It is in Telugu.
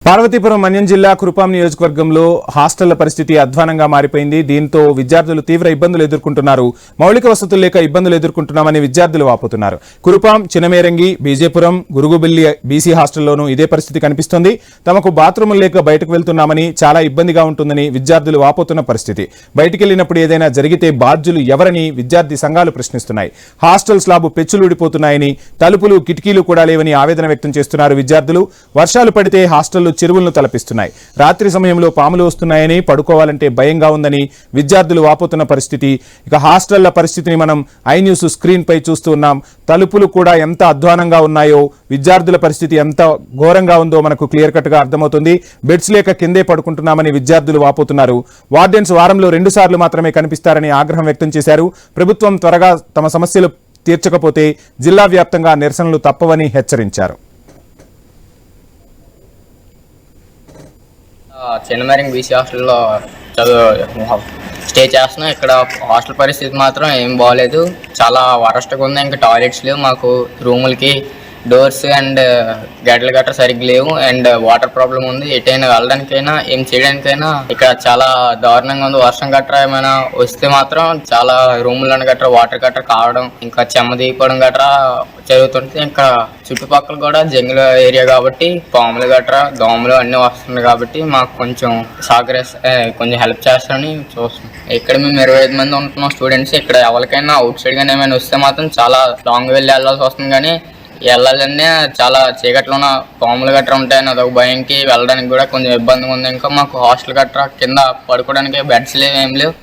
పార్వతీపురం మన్యం జిల్లా కురుపాం నియోజకవర్గంలో హాస్టళ్ల పరిస్థితి అధ్వానంగా మారిపోయింది. దీంతో విద్యార్థులు తీవ్ర ఇబ్బందులు ఎదుర్కొంటున్నారు. మౌలిక వసతులు లేక ఇబ్బందులు ఎదుర్కొంటున్నామని విద్యార్థులు వాపోతున్నారు. కురుపాం, చినమేరంగి, బీజేపురం, గురుగుబిల్లి బీసీ హాస్టల్లోనూ ఇదే పరిస్థితి కనిపిస్తోంది. తమకు బాత్రూములు లేక బయటకు వెళ్తున్నామని, చాలా ఇబ్బందిగా ఉంటుందని విద్యార్థులు వాపోతున్న పరిస్థితి. బయటికెళ్లినప్పుడు ఏదైనా జరిగితే బాధ్యులు ఎవరని విద్యార్థి సంఘాలు ప్రశ్నిస్తున్నాయి. హాస్టల్ స్లాబు పెచ్చులుడిపోతున్నాయని, తలుపులు, కిటికీలు కూడా లేవని ఆవేదన వ్యక్తం చేస్తున్నారు విద్యార్థులు. వర్షాలు పడితే హాస్టల్ చెరువులను తలపిస్తున్నాయి. రాత్రి సమయంలో పాములు వస్తున్నాయని, పడుకోవాలంటే భయంగా ఉందని విద్యార్థులు వాపోతున్న పరిస్థితి. ఇక హాస్టళ్ల పరిస్థితిని మనం ఐ న్యూస్ స్క్రీన్ పై చూస్తూ ఉన్నాం. తలుపులు కూడా ఎంత అధ్వానంగా ఉన్నాయో, విద్యార్థుల పరిస్థితి ఎంత ఘోరంగా ఉందో మనకు క్లియర్ కట్ గా అర్థమవుతుంది. బెడ్స్ లేక కిందే పడుకుంటున్నామని విద్యార్థులు వాపోతున్నారు. వార్డెన్స్ వారంలో 2 సార్లు మాత్రమే కనిపిస్తారని ఆగ్రహం వ్యక్తం చేశారు. ప్రభుత్వం త్వరగా తమ సమస్యలు తీర్చకపోతే జిల్లా వ్యాప్తంగా నిరసనలు తప్పవని హెచ్చరించారు. చినమేరంగి బీసీ హాస్టల్లో స్టే చేస్తున్నాం. ఇక్కడ హాస్టల్ పరిస్థితి మాత్రం ఏం బాగోలేదు, చాలా వరస్ట్గా ఉంది. ఇంకా టాయిలెట్స్ లేవు, మాకు రూములకి డోర్స్ అండ్ గడ్డలు గట్రా సరిగ్గా లేవు, అండ్ వాటర్ ప్రాబ్లం ఉంది. ఎటైనా వెళ్ళడానికైనా ఏం చేయడానికైనా ఇక్కడ చాలా దారుణంగా ఉంది. వర్షం గట్రా ఏమైనా వస్తే మాత్రం చాలా రూముల్లో గట్రా వాటర్ గట్రా కావడం, ఇంకా చెమ్మ దిగిపోవడం గట్రా జరుగుతుంటుంది. ఇంకా చుట్టుపక్కల కూడా జంగిల్ ఏరియా కాబట్టి పాములు గట్రా, దోమలు అన్నీ వస్తున్నాయి కాబట్టి మాకు కొంచెం కొంచెం హెల్ప్ చేస్తారని చూస్తున్నాం. ఇక్కడ మేము 25 మంది ఉంటున్నాం స్టూడెంట్స్. ఇక్కడ ఎవరికైనా అవుట్ సైడ్ గానీ ఏమైనా వస్తే మాత్రం చాలా లాంగ్ వెళ్ళాల్సి వస్తుంది. కానీ వెళ్ళాలనే చాలా చీకట్లోన పాములు గట్రా ఉంటాయని అదొక భయంకి వెళ్ళడానికి కూడా కొంచెం ఇబ్బందిగా ఉంది. ఇంకా మాకు హాస్టల్ గట్రా కింద పడుకోవడానికి బెడ్స్ లేవు, ఏం లేవు.